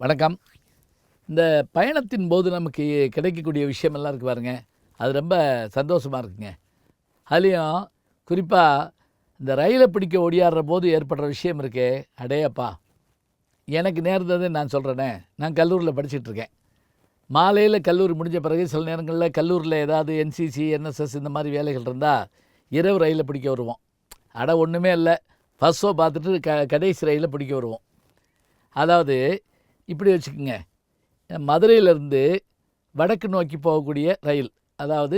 வணக்கம். இந்த பயணத்தின் போது நமக்கு கிடைக்கக்கூடிய விஷயமெல்லாம் இருக்கு பாருங்க, அது ரொம்ப சந்தோஷமாக இருக்குங்க. அதுலேயும் குறிப்பாக இந்த ரயிலை பிடிக்க ஒடியாடுற போது ஏற்படுற விஷயம் இருக்கே, அடேயப்பா! எனக்கு நேர்ந்தது நான் சொல்கிறேனே. நான் கல்லூரியில் படிச்சுட்ருக்கேன். மாலையில் கல்லூரி முடிஞ்ச பிறகு சில நேரங்களில் கல்லூரியில் ஏதாவது என்சிசி, என்எஸ்எஸ் இந்த மாதிரி வேலைகள் இருந்தால் இரவு ரயிலை பிடிக்க வருவோம். ஒன்றுமே இல்லை, ஃபர்ஸ்ட் ஷோ பார்த்துட்டு கடைசி ரயிலை பிடிக்க வருவோம். அதாவது இப்படி வச்சுக்கோங்க, மதுரையிலேருந்து வடக்கு நோக்கி போகக்கூடிய ரயில், அதாவது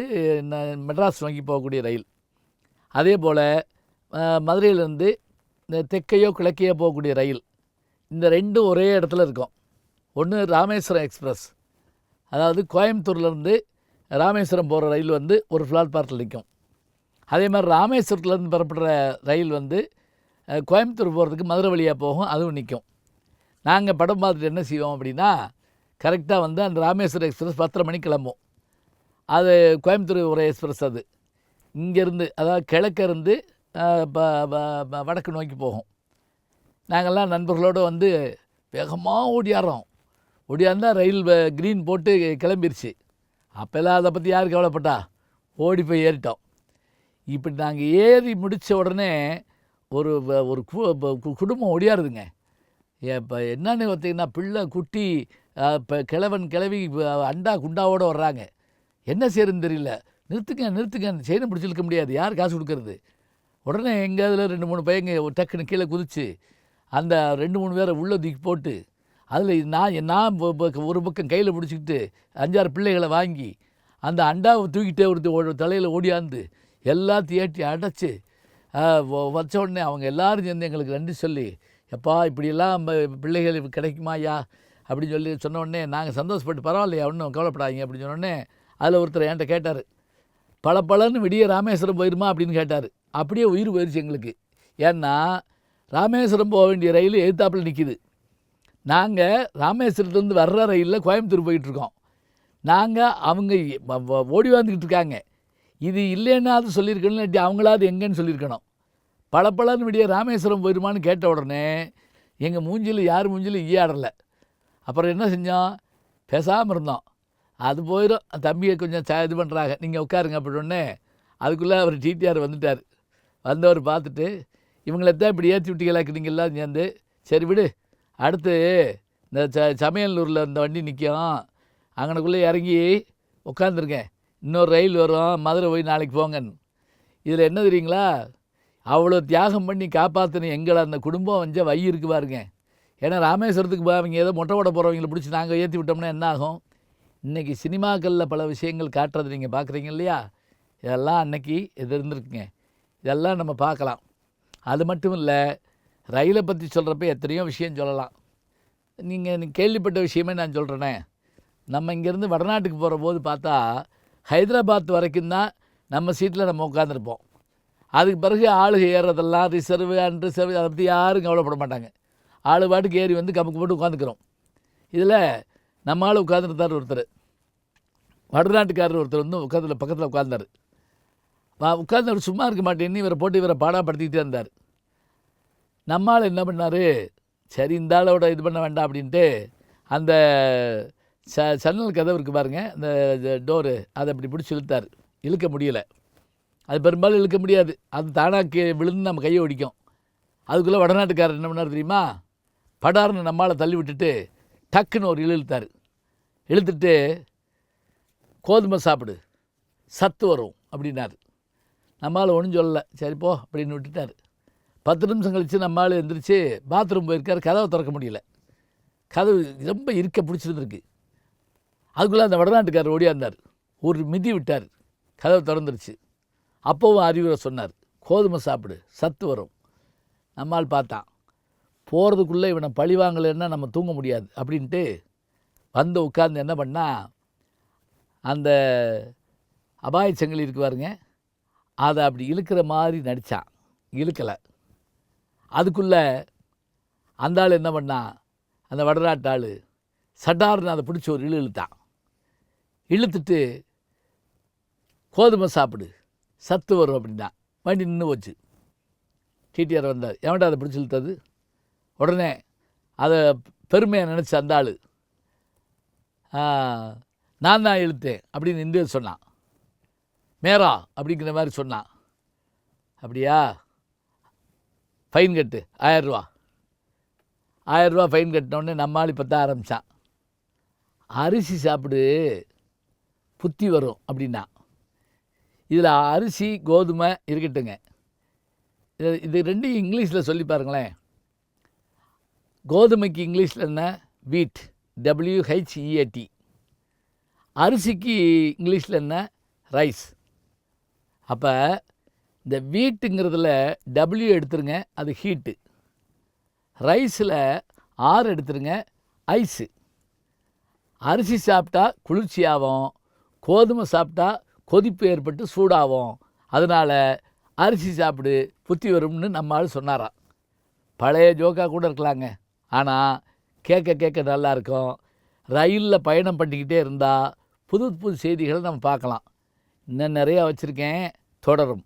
மெட்ராஸ் நோக்கி போகக்கூடிய ரயில். அதே போல் மதுரையிலேருந்து இந்த தெற்கையோ கிழக்கையோ போகக்கூடிய ரயில். இந்த ரெண்டும் ஒரே இடத்துல இருக்கும். ஒன்று ராமேஸ்வரம் எக்ஸ்பிரஸ், அதாவது கோயம்புத்தூர்லேருந்து ராமேஸ்வரம் போகிற ரயில் வந்து ஒரு பிளாட்பாரத்தில் நிற்கும். அதே மாதிரி ராமேஸ்வரத்துலேருந்து புறப்படுற ரயில் வந்து கோயம்புத்தூர் போகிறதுக்கு மதுரை வழியாக போகும், அதுவும் நிற்கும். நாங்கள் படம் பார்த்துட்டு என்ன செய்வோம் அப்படின்னா, கரெக்டாக வந்து அந்த ராமேஸ்வரம் எக்ஸ்பிரஸ் 10:30 மணிக்கு கிளம்பும். அது கோயம்புத்தூர் ஒரு எக்ஸ்பிரஸ். அது இங்கேருந்து, அதாவது கிழக்கிருந்து வடக்கு நோக்கி போகும். நாங்கள்லாம் நண்பர்களோடு வந்து வேகமாக ஓடியாரோம். ஓடியாந்தால் ரயில் க்ரீன் போட்டு கிளம்பிருச்சு. அப்போல்லாம் அதை பற்றி யார் கவலைப்பட்டா? ஓடி போய் ஏறிட்டோம். இப்படி நாங்கள் ஏறி முடித்த உடனே ஒரு ஒரு குடும்பம் ஓடியாருதுங்க. இப்போ என்னன்னு பார்த்தீங்கன்னா, பிள்ளை குட்டி, இப்போ கிழவன் கிழவி அண்டா குண்டாவோடு வர்றாங்க. என்ன செய்யறதுன்னு தெரியல. நிறுத்துங்க நிறுத்துங்க, அந்த செயினை பிடிச்சி இழுக்க முடியாது, யார் காசு கொடுக்கறது? உடனே எங்கள் இதில் 2-3 பையங்க டக்குன்னு கீழே குதிச்சு அந்த 2-3 பேரை உள்ளே தூக்கி போட்டு, அதில் நான் ஒரு பக்கம் கையில் பிடிச்சிக்கிட்டு 5-6 பிள்ளைகளை வாங்கி அந்த அண்டாவை தூக்கிட்டே ஒரு தலையில் ஓடியாந்து எல்லாத்தையும் ஏற்றி அடைச்சி வச்ச உடனே அவங்க எல்லோரும் சேர்ந்து எங்களுக்கு நன்றி சொல்லி, எப்பா இப்படியெல்லாம் பிள்ளைகள் கிடைக்குமா ஐயா அப்படின்னு சொல்லி சொன்ன உடனே நாங்கள் சந்தோஷப்பட்டு, பரவாயில்லையா ஒன்றும் கவலைப்படாதீங்க அப்படின்னு சொன்னோடனே, அதில் ஒருத்தர் என்கிட்ட கேட்டார், பலன்னு விடிய ராமேஸ்வரம் போயிருமா அப்படின்னு கேட்டார். அப்படியே உயிர் போயிடுச்சு எங்களுக்கு. ஏன்னா ராமேஸ்வரம் போக வேண்டிய ரயில் எதிர்த்தாப்பில் நிற்கிது. நாங்கள் ராமேஸ்வரத்துலேருந்து வர்ற ரயிலில் கோயம்புத்தூர் போயிட்டுருக்கோம். அவங்க ஓடி வந்துக்கிட்டு இருக்காங்க. இது இல்லைன்னா அது சொல்லியிருக்கணும், இல்லாட்டி அவங்களாவது எங்கேன்னு சொல்லியிருக்கணும். பலன்னு விடிய ராமேஸ்வரம் போயிருமான்னு கேட்ட உடனே எங்கள் மூஞ்சில் யார் மூஞ்சிலும் ஈயாடலை. அப்புறம் என்ன செஞ்சோம், பேசாமல் இருந்தோம். அது போயிடும், தம்பியை கொஞ்சம் இது பண்ணுறாங்க, நீங்கள் உட்காருங்க அப்படின்னே. அதுக்குள்ளே அவர் டிடிஆர் வந்துட்டார். வந்தவர் பார்த்துட்டு, இவங்களைத்தான் இப்படி ஏற்றி விட்டிங்களாக்குறீங்களாம் சேர்ந்து, சரி விடு, அடுத்து இந்த சமையலூரில் இந்த வண்டி நிற்கும், அங்கனக்குள்ளே இறங்கி உட்காந்துருக்கேன், இன்னொரு ரயில் வரும், மதுரை போய் நாளைக்கு போங்கன்னு. இதில் என்ன தெரியுங்களா, அவ்வளோ தியாகம் பண்ணி காப்பாற்றின எங்களை அந்த குடும்பம் வந்து வை இருக்கு பாருங்க. ஏன்னா ராமேஸ்வரத்துக்கு அவங்க ஏதோ மொட்டை போட போகிறவங்களை பிடிச்சி நாங்கள் ஏற்றி விட்டோம்னா என்ன ஆகும்? இன்றைக்கி சினிமாக்களில் பல விஷயங்கள் காட்டுறது நீங்கள் பார்க்குறீங்க இல்லையா, இதெல்லாம் அன்னைக்கு இது இருந்திருக்குங்க. இதெல்லாம் நம்ம பார்க்கலாம். அது மட்டும் இல்லை, ரயிலை பற்றி சொல்கிறப்ப எத்தனையோ விஷயம் சொல்லலாம். நீங்கள் கேள்விப்பட்ட விஷயமே நான் சொல்கிறேனே. நம்ம இங்கேருந்து வடநாட்டுக்கு போகிற போது பார்த்தா ஹைதராபாத் வரைக்கும் தான் நம்ம சீட்டில் நம்ம உட்காந்துருப்போம். அதுக்கு பிறகு ஆளுக ஏறுறதெல்லாம் ரிசர்வு அன்ரிசர்வ், அதை பற்றி யாரும் கவலைப்பட மாட்டாங்க. ஆளு பாட்டுக்கு ஏறி வந்து கமுக்கு போட்டு உட்காந்துக்கிறோம். இதில் நம்ம ஆள் உட்காந்துருந்தார் ஒருத்தர், வடநாட்டுக்காரர் ஒருத்தர் வந்து பக்கத்தில் உட்கார்ந்தார். உட்கார்ந்தவர் சும்மா இருக்க மாட்டேன்னு இவரை போட்டு இவரை பாடாப்படுத்திக்கிட்டே இருந்தார். நம்ம ஆள் என்ன பண்ணார், சரி இந்த ஆளோட இது பண்ண வேண்டாம் அப்படின்ட்டு அந்த சன்னல் கதவு இருக்குது பாருங்கள், அந்த டோரு, அதை அப்படி பிடிச்சி இழுத்தார். இழுக்க முடியலை. அது பெரும்பாலும் இழுக்க முடியாது, அது தானாக விழுந்து நம்ம கையை ஒடிக்கும். அதுக்குள்ளே வடநாட்டுக்காரர் என்ன பண்ணார் தெரியுமா, படார்னு நம்மளால் தள்ளி விட்டுட்டு டக்குன்னு ஒரு இழுத்தார். இழுத்துட்டு, கோதுமை சாப்பிடு, சத்து வரும் அப்படின்னாரு. நம்மளால் ஒன்றும் சொல்லலை, சரி போ அப்படின்னு விட்டுட்டார். 10 நிமிஷம் கழித்து நம்மளால் எழுந்திரிச்சு பாத்ரூம் போயிருக்கார். கதவை திறக்க முடியல, கதவு ரொம்ப இருக்க பிடிச்சிருந்துருக்கு. அதுக்குள்ளே அந்த வடநாட்டுக்காரர் ஓடியாந்தார், ஒரு மிதி விட்டார், கதவை திறந்துருச்சு. அப்போவும் அறிவுரை சொன்னார், கோதுமை சாப்பிடு, சத்து வரும். நம்மால் பார்த்தான், போகிறதுக்குள்ளே இவனை பழி வாங்கலைன்னா நம்ம தூங்க முடியாது அப்படின்ட்டு வந்து உட்கார்ந்து என்ன பண்ணால், அந்த அபாய சங்கிலி இருக்கு பாருங்க, அதை அப்படி இழுக்கிற மாதிரி நடித்தான். இழுக்கலை. அதுக்குள்ளே அந்த ஆள் என்ன பண்ணான், அந்த வடநாட்டு ஆள் சட்டார்னு அதை பிடிச்சி ஒரு இழுத்தான். இழுத்துட்டு கோதுமை சாப்பிடு, சத்து வரும் அப்படின்னா வண்டி நின்று போச்சு. டிடிஆர் வந்தார், எவன்டா அதை பிடிச்சி இழுத்தது? உடனே அதை பெருமையை நினச்சி அந்த ஆள் நான் தான் இழுத்தேன் அப்படின்னு இந்திய சொன்னான். மேரா அப்படிங்கிற மாதிரி சொன்னான். அப்படியா, ஃபைன் கட்டு 1000 ரூபா. 1000 ரூபா ஃபைன் கட்டினோடனே நம்மாள் பற்ற ஆரம்பித்தான். அரிசி சாப்பிடு புத்தி வரும் அப்படின்னா. இதில் அரிசி கோதுமை இருக்கட்டுங்க, இது ரெண்டையும் இங்கிலீஷில் சொல்லி பாருங்களேன். கோதுமைக்கு இங்கிலீஷில் என்ன? வீட், WHEAT. அரிசிக்கு இங்கிலீஷில் என்ன? ரைஸ். அப்போ இந்த வீட்டுங்கிறதுல W எடுத்துருங்க, அது ஹீட்டு. ரைஸில் R எடுத்துருங்க, ஐஸு. அரிசி சாப்பிட்டா குளிர்ச்சியாகும், கோதுமை சாப்பிட்டா கொதிப்பு ஏற்பட்டு சூடாகும். அதனால் அரிசி சாப்பிடு புத்தி வரும்னு நம்ம ஆள் சொன்னாராம். பழைய ஜோக்காக கூட இருக்கலாங்க, ஆனால் கேட்க கேட்க நல்லாயிருக்கும். ரயிலில் பயணம் பண்ணிக்கிட்டே இருந்தால் புது புது செய்திகளை நம்ம பார்க்கலாம். இன்னும் நிறையா வச்சுருக்கேன், தொடரும்.